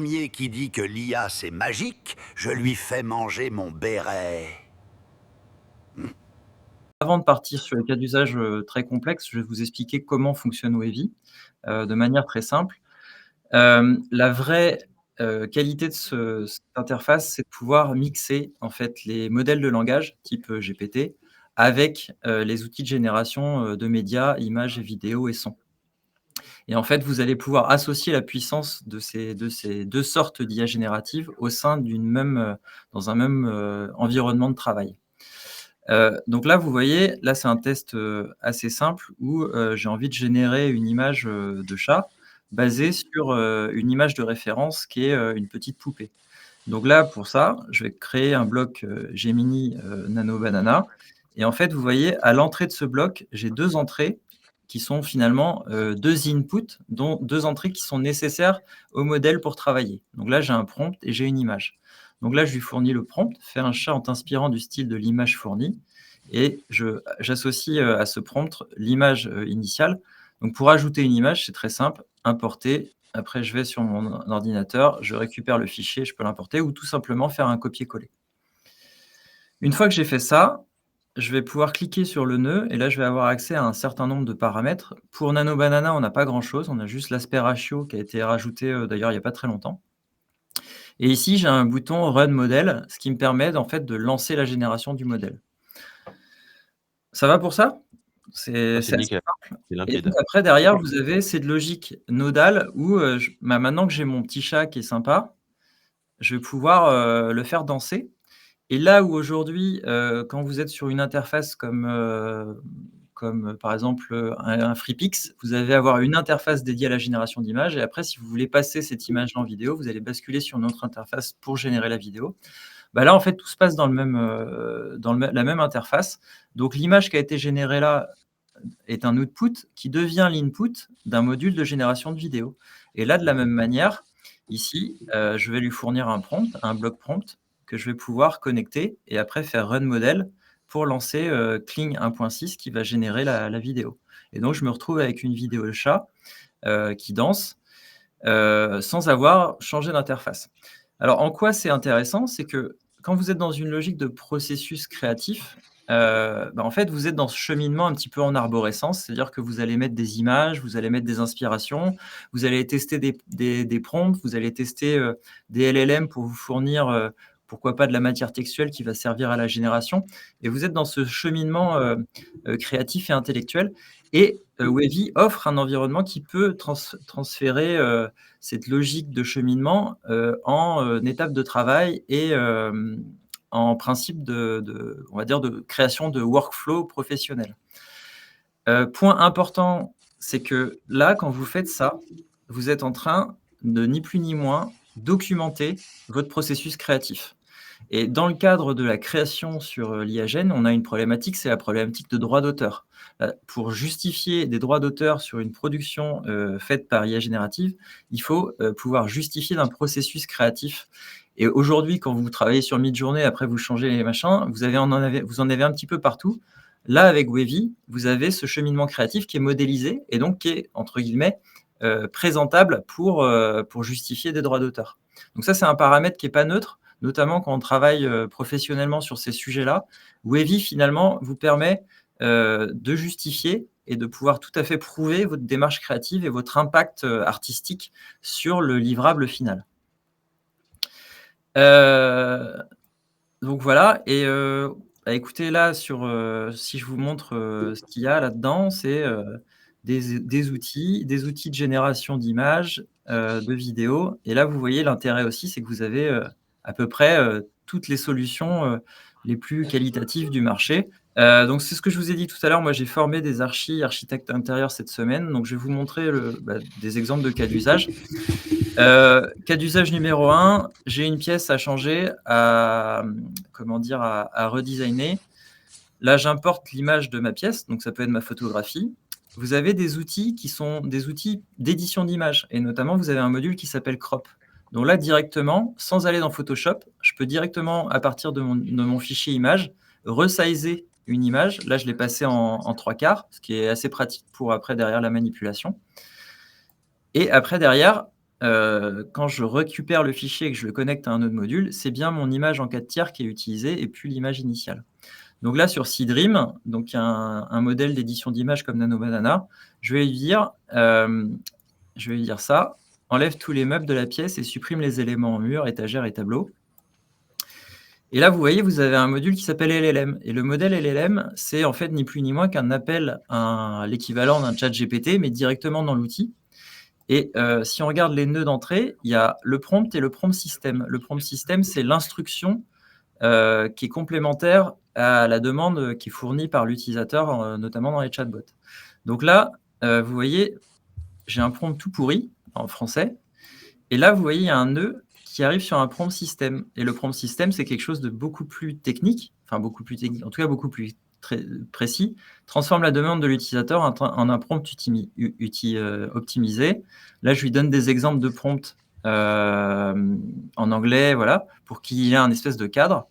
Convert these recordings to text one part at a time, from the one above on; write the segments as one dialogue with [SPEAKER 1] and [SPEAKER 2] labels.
[SPEAKER 1] premier qui dit que l'IA c'est magique, je lui fais manger mon béret.
[SPEAKER 2] Avant de partir sur les cas d'usage très complexes, je vais vous expliquer comment fonctionne Wavy de manière très simple. La vraie qualité de cette interface, c'est de pouvoir mixer en fait les modèles de langage type GPT avec les outils de génération de médias, images et vidéos et sons. Et en fait, vous allez pouvoir associer la puissance de ces deux sortes d'IA génératives au sein dans un même environnement de travail. Donc là, vous voyez, là, c'est un test assez simple où j'ai envie de générer une image de chat basée sur une image de référence qui est une petite poupée. Donc là, pour ça, je vais créer un bloc Gemini Nano Banana. Et en fait, vous voyez, à l'entrée de ce bloc, j'ai deux entrées qui sont finalement deux inputs, dont deux entrées qui sont nécessaires au modèle pour travailler. Donc là, j'ai un prompt et j'ai une image. Donc là, je lui fournis le prompt, fais un chat en t'inspirant du style de l'image fournie. Et j'associe à ce prompt l'image initiale. Donc pour ajouter une image, c'est très simple, importer. Après, je vais sur mon ordinateur, je récupère le fichier, je peux l'importer ou tout simplement faire un copier-coller. Une fois que j'ai fait ça, je vais pouvoir cliquer sur le nœud et là, je vais avoir accès à un certain nombre de paramètres. Pour Nano Banana, on n'a pas grand-chose. On a juste l'aspect ratio qui a été rajouté d'ailleurs il n'y a pas très longtemps. Et ici, j'ai un bouton Run Model, ce qui me permet en fait de lancer la génération du modèle. Ça va pour ça? C'est assez
[SPEAKER 3] nickel,
[SPEAKER 2] simple.
[SPEAKER 3] c'est
[SPEAKER 2] Et
[SPEAKER 3] limpide.
[SPEAKER 2] donc après, derrière, vous avez cette logique nodale où maintenant que j'ai mon petit chat qui est sympa, je vais pouvoir le faire danser. Et là où aujourd'hui, quand vous êtes sur une interface comme par exemple un FreePix, vous allez avoir une interface dédiée à la génération d'images. Et après, si vous voulez passer cette image en vidéo, vous allez basculer sur une autre interface pour générer la vidéo. Bah là, en fait, tout se passe dans la même interface. Donc, l'image qui a été générée là est un output qui devient l'input d'un module de génération de vidéo. Et là, de la même manière, ici, je vais lui fournir un prompt, un bloc prompt, que je vais pouvoir connecter et après faire run model pour lancer Kling 1.6 qui va générer la vidéo. Et donc, je me retrouve avec une vidéo de chat qui danse sans avoir changé d'interface. Alors, en quoi c'est intéressant? C'est que quand vous êtes dans une logique de processus créatif, en fait, vous êtes dans ce cheminement un petit peu en arborescence, c'est-à-dire que vous allez mettre des images, vous allez mettre des inspirations, vous allez tester des prompts, vous allez tester des LLM pour vous fournir, pourquoi pas de la matière textuelle qui va servir à la génération. Et vous êtes dans ce cheminement créatif et intellectuel. Et Wavy offre un environnement qui peut transférer cette logique de cheminement en étape de travail et en principe on va dire de création de workflow professionnel. Point important, c'est que là, quand vous faites ça, vous êtes en train de ni plus ni moins documenter votre processus créatif. Et dans le cadre de la création sur l'IAGEN, on a une problématique, c'est la problématique de droit d'auteur. Pour justifier des droits d'auteur sur une production faite par IA générative, il faut pouvoir justifier d'un processus créatif. Et aujourd'hui, quand vous travaillez sur Midjourney, après vous changez les machins, vous en avez un petit peu partout. Là, avec Wavy, vous avez ce cheminement créatif qui est modélisé et donc qui est, entre guillemets, présentable pour justifier des droits d'auteur. Donc ça, c'est un paramètre qui n'est pas neutre, notamment quand on travaille professionnellement sur ces sujets-là. Wavy, finalement, vous permet de justifier et de pouvoir tout à fait prouver votre démarche créative et votre impact artistique sur le livrable final. Donc voilà, et écoutez, là, si je vous montre ce qu'il y a là-dedans, c'est des outils de génération d'images, de vidéos. Et là, vous voyez, l'intérêt aussi, c'est que vous avez à peu près toutes les solutions les plus qualitatives du marché. Donc, c'est ce que je vous ai dit tout à l'heure. Moi, j'ai formé des architectes intérieurs cette semaine. Donc, je vais vous montrer des exemples de cas d'usage. Cas d'usage numéro 1, j'ai une pièce à changer, à redesigner. Là, j'importe l'image de ma pièce, donc ça peut être ma photographie. Vous avez des outils qui sont des outils d'édition d'images, et notamment, vous avez un module qui s'appelle Crop. Donc là, directement, sans aller dans Photoshop, je peux directement, à partir de mon fichier image, resizer une image. Là, je l'ai passé en 3/4, ce qui est assez pratique pour après, derrière, la manipulation. Et après, derrière, quand je récupère le fichier et que je le connecte à un autre module, c'est bien mon image en 4 tiers qui est utilisée et plus l'image initiale. Donc là, sur Seedream, donc un modèle d'édition d'image comme Nanobanana, je vais lui dire ça, enlève tous les meubles de la pièce et supprime les éléments en mur, étagères et tableaux. Et là, vous voyez, vous avez un module qui s'appelle LLM. Et le modèle LLM, c'est en fait ni plus ni moins qu'un appel à l'équivalent d'un chat GPT, mais directement dans l'outil. Et si on regarde les nœuds d'entrée, il y a le prompt et le prompt system. Le prompt system, c'est l'instruction qui est complémentaire à la demande qui est fournie par l'utilisateur, notamment dans les chatbots. Donc là, vous voyez, j'ai un prompt tout pourri en français. Et là, vous voyez, il y a un nœud qui arrive sur un prompt system. Et le prompt system, c'est quelque chose de beaucoup plus technique, enfin beaucoup plus technique, en tout cas beaucoup plus précis, transforme la demande de l'utilisateur en un prompt optimisé. Là, je lui donne des exemples de prompts en anglais, voilà, pour qu'il y ait un espèce de cadre.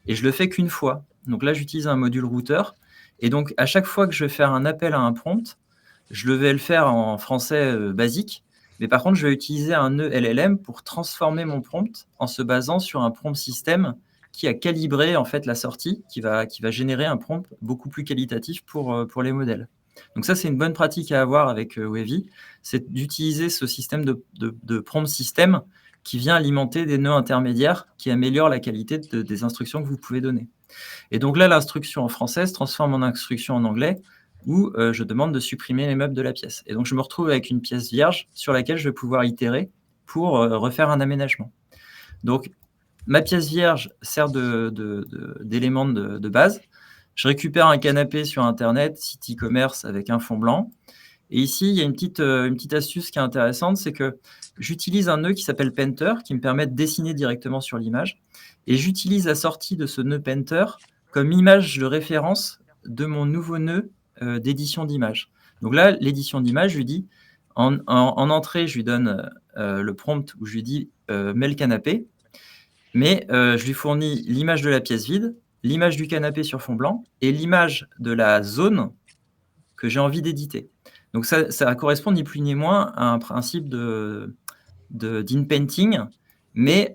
[SPEAKER 2] Et je le fais qu'une fois. Donc là, j'utilise un module routeur. Et donc, à chaque fois que je vais faire un appel à un prompt, je vais le faire en français basique. Mais par contre, je vais utiliser un nœud LLM pour transformer mon prompt en se basant sur un prompt système qui a calibré en fait la sortie, qui va générer un prompt beaucoup plus qualitatif pour les modèles. Donc ça, c'est une bonne pratique à avoir avec Wavy, c'est d'utiliser ce système de prompt système qui vient alimenter des nœuds intermédiaires qui améliorent la qualité des instructions que vous pouvez donner. Et donc là, l'instruction en français se transforme en instruction en anglais où je demande de supprimer les meubles de la pièce. Et donc, je me retrouve avec une pièce vierge sur laquelle je vais pouvoir itérer pour refaire un aménagement. Donc, ma pièce vierge sert d'élément de base. Je récupère un canapé sur Internet, site e-commerce avec un fond blanc. Et ici, il y a une petite astuce qui est intéressante, c'est que j'utilise un nœud qui s'appelle Painter, qui me permet de dessiner directement sur l'image. Et j'utilise la sortie de ce nœud Painter comme image de référence de mon nouveau nœud d'édition d'image. Donc là, l'édition d'image, je lui dis, en entrée, je lui donne le prompt où je lui dis mets le canapé, mais je lui fournis l'image de la pièce vide, l'image du canapé sur fond blanc et l'image de la zone que j'ai envie d'éditer. Donc ça correspond ni plus ni moins à un principe d'inpainting, mais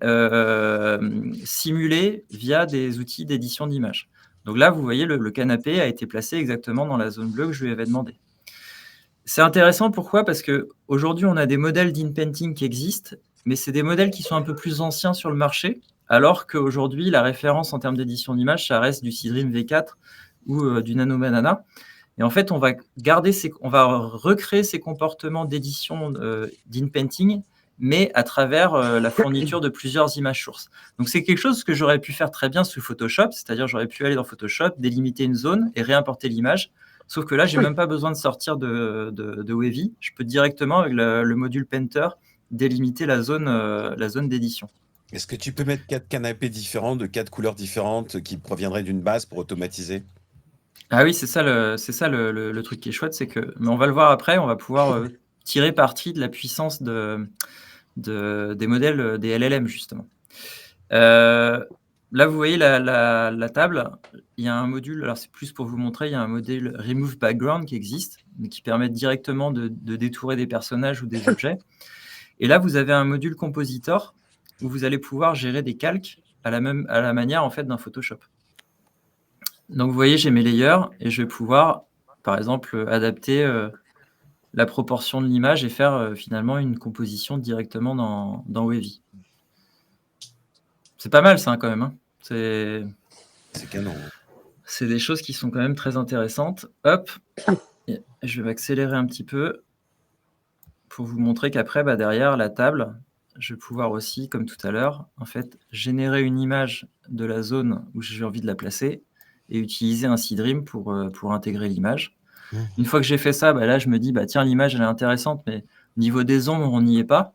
[SPEAKER 2] simulé via des outils d'édition d'images. Donc là, vous voyez, le canapé a été placé exactement dans la zone bleue que je lui avais demandé. C'est intéressant, pourquoi? Parce qu'aujourd'hui, on a des modèles d'inpainting qui existent, mais c'est des modèles qui sont un peu plus anciens sur le marché, alors qu'aujourd'hui, la référence en termes d'édition d'images, ça reste du Seedream V4 ou du Nanobanana. Et en fait, on va recréer ces comportements d'édition d'inpainting, mais à travers la fourniture de plusieurs images sources. Donc, c'est quelque chose que j'aurais pu faire très bien sous Photoshop, c'est-à-dire j'aurais pu aller dans Photoshop, délimiter une zone et réimporter l'image. Sauf que là, j'ai même pas besoin de sortir de Wavy. Je peux directement, avec le module Painter, délimiter la zone d'édition.
[SPEAKER 3] Est-ce que tu peux mettre 4 canapés différents, de 4 couleurs différentes, qui proviendraient d'une base pour automatiser?
[SPEAKER 2] Ah oui, c'est ça le truc qui est chouette, c'est que, mais on va le voir après, on va pouvoir tirer parti de la puissance des modèles des LLM, justement. Là, vous voyez la table, il y a un module, alors c'est plus pour vous montrer, il y a un modèle Remove Background qui existe, qui permet directement de détourer des personnages ou des objets. Et là, vous avez un module Compositor où vous allez pouvoir gérer des calques à la manière en fait d'un Photoshop. Donc, vous voyez, j'ai mes layers et je vais pouvoir, par exemple, adapter la proportion de l'image et faire finalement une composition directement dans Wavy. C'est pas mal, ça, quand même. Hein.
[SPEAKER 3] C'est canon.
[SPEAKER 2] C'est des choses qui sont quand même très intéressantes. Hop, je vais m'accélérer un petit peu pour vous montrer qu'après, derrière la table, je vais pouvoir aussi, comme tout à l'heure, en fait, générer une image de la zone où j'ai envie de la placer et utiliser un Seedream pour intégrer l'image. Une fois que j'ai fait ça, là, je me dis, tiens, l'image, elle est intéressante, mais au niveau des ombres, on n'y est pas.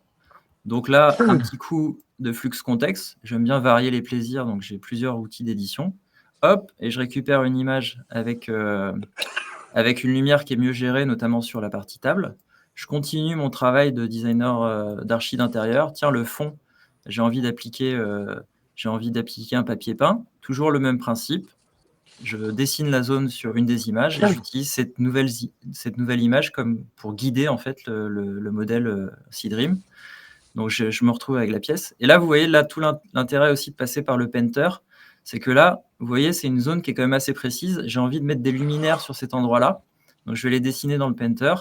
[SPEAKER 2] Donc là, un petit coup de flux contexte. J'aime bien varier les plaisirs, donc j'ai plusieurs outils d'édition. Hop, et je récupère une image avec une lumière qui est mieux gérée, notamment sur la partie table. Je continue mon travail de designer d'archi d'intérieur. Tiens, le fond, j'ai envie d'appliquer un papier peint. Toujours le même principe. Je dessine la zone sur une des images et j'utilise cette nouvelle image comme pour guider en fait le modèle Seedream. Donc, je me retrouve avec la pièce. Et là, vous voyez, là, tout l'intérêt aussi de passer par le Painter, c'est que là, vous voyez, c'est une zone qui est quand même assez précise. J'ai envie de mettre des luminaires sur cet endroit-là. Donc, je vais les dessiner dans le Painter.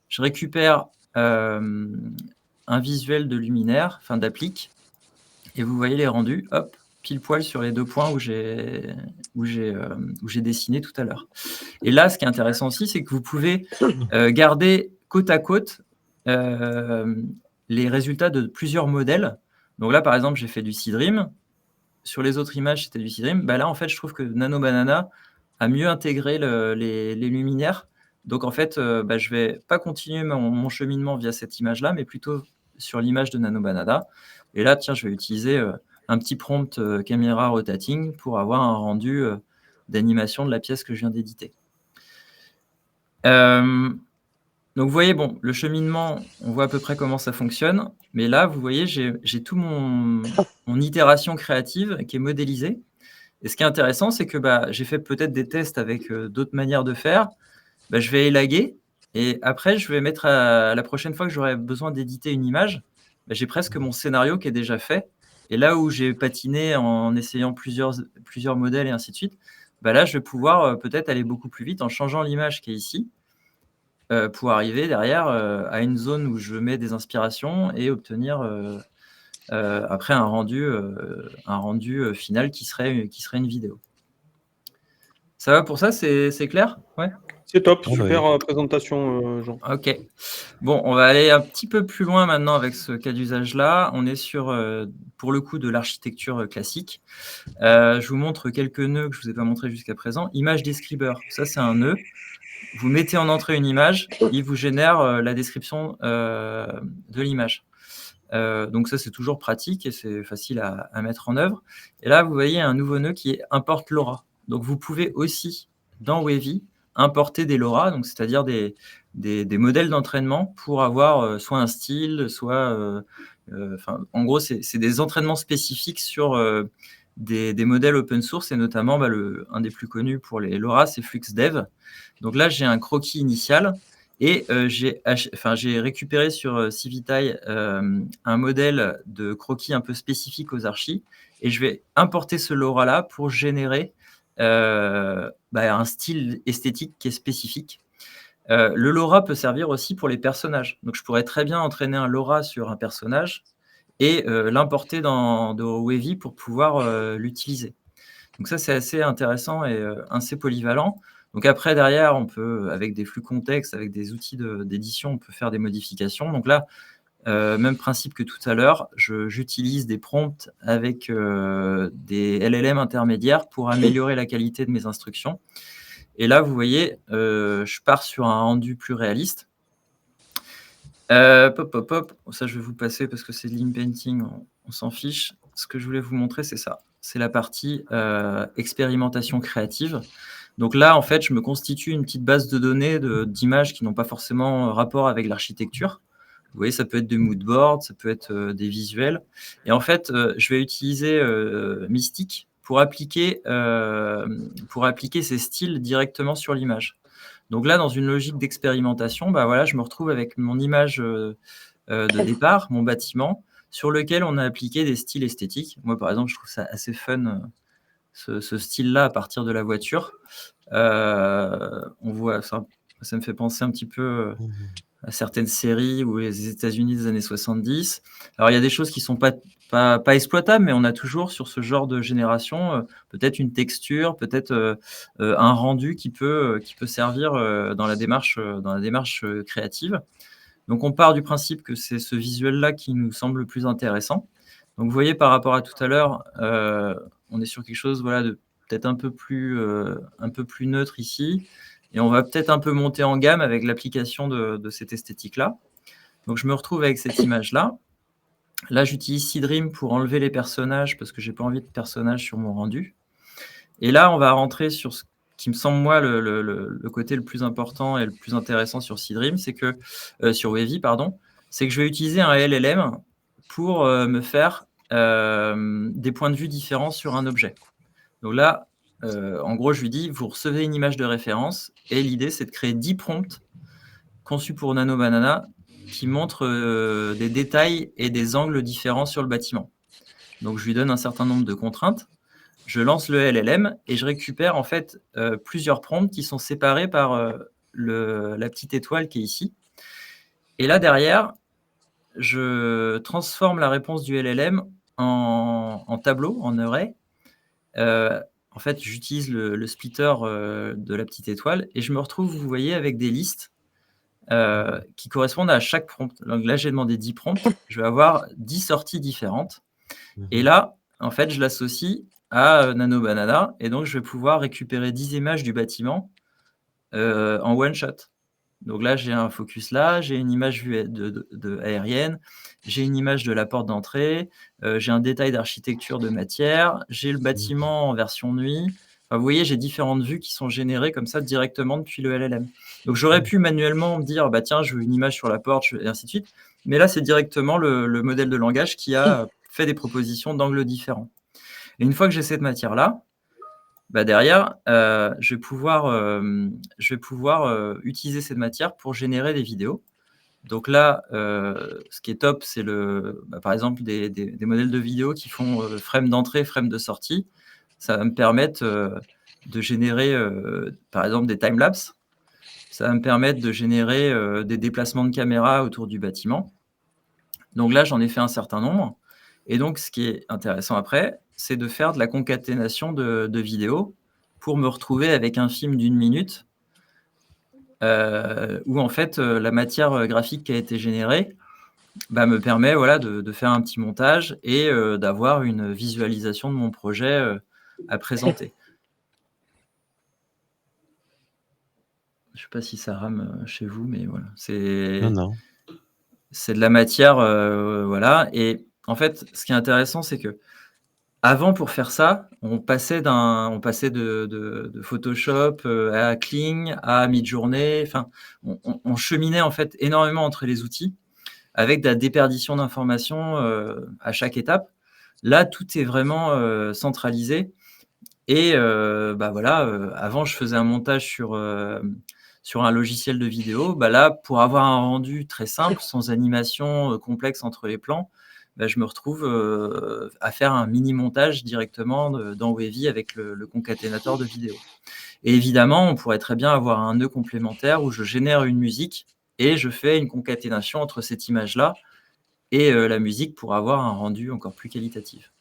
[SPEAKER 2] Je récupère un visuel de luminaire, enfin d'applique. Et vous voyez les rendus, hop, pile poil sur les 2 points où j'ai dessiné tout à l'heure. Et là, ce qui est intéressant aussi, c'est que vous pouvez garder côte à côte les résultats de plusieurs modèles. Donc là, par exemple, j'ai fait du Seedream. Sur les autres images, c'était du Seedream. Bah là, en fait, je trouve que Nano Banana a mieux intégré les luminaires. Donc, en fait, je vais pas continuer mon cheminement via cette image-là, mais plutôt sur l'image de Nano Banana. Et là, tiens, je vais utiliser un petit prompt caméra rotating pour avoir un rendu d'animation de la pièce que je viens d'éditer. Donc, vous voyez, bon, le cheminement, on voit à peu près comment ça fonctionne. Mais là, vous voyez, j'ai tout mon itération créative qui est modélisée. Et ce qui est intéressant, c'est que j'ai fait peut-être des tests avec d'autres manières de faire. Je vais élaguer. Et après, je vais mettre la prochaine fois que j'aurai besoin d'éditer une image, j'ai presque mon scénario qui est déjà fait. Et là où j'ai patiné en essayant plusieurs modèles et ainsi de suite, là, je vais pouvoir peut-être aller beaucoup plus vite en changeant l'image qui est ici pour arriver derrière à une zone où je mets des inspirations et obtenir après un rendu final qui serait une vidéo. Ça va pour ça? C'est clair? Ouais.
[SPEAKER 4] C'est top,
[SPEAKER 3] Ouais.
[SPEAKER 4] super présentation, Jean.
[SPEAKER 2] Ok. Bon, on va aller un petit peu plus loin maintenant avec ce cas d'usage-là. On est sur, pour le coup, de l'architecture classique. Je vous montre quelques nœuds que je ne vous ai pas montrés jusqu'à présent. Image describer, ça c'est un nœud. Vous mettez en entrée une image, il vous génère la description de l'image. Donc ça, c'est toujours pratique et c'est facile à mettre en œuvre. Et là, vous voyez un nouveau nœud qui est importe LoRa. Donc vous pouvez aussi, dans Wavy, importer des LoRa, donc c'est-à-dire des modèles d'entraînement pour avoir soit un style, soit... en gros, c'est des entraînements spécifiques sur des modèles open source, et notamment un des plus connus pour les LoRa, c'est FluxDev. Donc là, j'ai un croquis initial et j'ai récupéré sur Civitaille un modèle de croquis un peu spécifique aux archis, et je vais importer ce LoRa-là pour générer un style esthétique qui est spécifique. Le LoRa peut servir aussi pour les personnages. Donc, je pourrais très bien entraîner un LoRa sur un personnage et l'importer dans Wavy pour pouvoir l'utiliser. Donc ça, c'est assez intéressant et assez polyvalent. Donc après, derrière, on peut, avec des flux contexte, avec des outils d'édition, on peut faire des modifications. Donc là, même principe que tout à l'heure, j'utilise des prompts avec des LLM intermédiaires pour améliorer la qualité de mes instructions. Et là, vous voyez, je pars sur un rendu plus réaliste. Ça, je vais vous passer parce que c'est de l'in-painting, on s'en fiche. Ce que je voulais vous montrer, c'est ça. C'est la partie expérimentation créative. Donc là, en fait, je me constitue une petite base de données d'images qui n'ont pas forcément rapport avec l'architecture. Vous voyez, ça peut être des moodboards, ça peut être des visuels. Et en fait, je vais utiliser Mystic pour appliquer ces styles directement sur l'image. Donc là, dans une logique d'expérimentation, je me retrouve avec mon image de départ, mon bâtiment, sur lequel on a appliqué des styles esthétiques. Moi, par exemple, je trouve ça assez fun, ce style-là, à partir de la voiture. On voit ça me fait penser un petit peu à certaines séries ou les États-Unis des années 70. Alors, il y a des choses qui ne sont pas exploitables, mais on a toujours sur ce genre de génération peut-être une texture, peut-être un rendu qui peut servir dans la démarche créative. Donc, on part du principe que c'est ce visuel-là qui nous semble le plus intéressant. Donc, vous voyez, par rapport à tout à l'heure, on est sur quelque chose de peut-être un peu plus neutre ici. Et on va peut-être un peu monter en gamme avec l'application de cette esthétique-là. Donc, je me retrouve avec cette image-là. Là, j'utilise Seedream pour enlever les personnages parce que je n'ai pas envie de personnages sur mon rendu. Et là, on va rentrer sur ce qui me semble, moi, le côté le plus important et le plus intéressant sur Seedream, c'est que, sur Wavy, pardon, c'est que je vais utiliser un LLM pour me faire des points de vue différents sur un objet. Donc là, en gros, je lui dis, vous recevez une image de référence et l'idée, c'est de créer 10 prompts conçus pour Nano Banana qui montre des détails et des angles différents sur le bâtiment. Donc, je lui donne un certain nombre de contraintes. Je lance le LLM et je récupère en fait plusieurs prompts qui sont séparés par la petite étoile qui est ici. Et là, derrière, je transforme la réponse du LLM en tableau, en array. En fait, j'utilise le splitter de la petite étoile et je me retrouve, vous voyez, avec des listes qui correspondent à chaque prompt. Donc là, j'ai demandé 10 prompts. Je vais avoir 10 sorties différentes. Et là, en fait, je l'associe à Nano Banana et donc je vais pouvoir récupérer 10 images du bâtiment en one shot. Donc là, j'ai un focus là, j'ai une image vue aérienne, j'ai une image de la porte d'entrée, j'ai un détail d'architecture de matière, j'ai le bâtiment en version nuit. Enfin, vous voyez, j'ai différentes vues qui sont générées comme ça directement depuis le LLM. Donc j'aurais pu manuellement me dire, bah tiens, je veux une image sur la porte, et ainsi de suite. Mais là, c'est directement le modèle de langage qui a fait des propositions d'angles différents. Et une fois que j'ai cette matière-là, bah derrière, je vais pouvoir utiliser cette matière pour générer des vidéos. Donc là, ce qui est top, c'est par exemple des modèles de vidéos qui font frame d'entrée, frame de sortie. Ça va me permettre de générer, par exemple, des timelapses. Ça va me permettre de générer des déplacements de caméra autour du bâtiment. Donc là, j'en ai fait un certain nombre. Et donc, ce qui est intéressant après, c'est de faire de la concaténation de vidéos pour me retrouver avec un film d'1 minute où en fait la matière graphique qui a été générée me permet de faire un petit montage et d'avoir une visualisation de mon projet à présenter. Je ne sais pas si ça rame chez vous, mais voilà, c'est de la matière, voilà. Et en fait, ce qui est intéressant, c'est que avant, pour faire ça, on passait de Photoshop à Kling, à Midjourney. Enfin, on cheminait en fait énormément entre les outils avec de la déperdition d'informations à chaque étape. Là, tout est vraiment centralisé. Et avant, je faisais un montage sur un logiciel de vidéo. Là, pour avoir un rendu très simple, sans animation complexe entre les plans, je me retrouve à faire un mini-montage directement dans Wavy avec le concaténateur de vidéos. Et évidemment, on pourrait très bien avoir un nœud complémentaire où je génère une musique et je fais une concaténation entre cette image-là et la musique pour avoir un rendu encore plus qualitatif.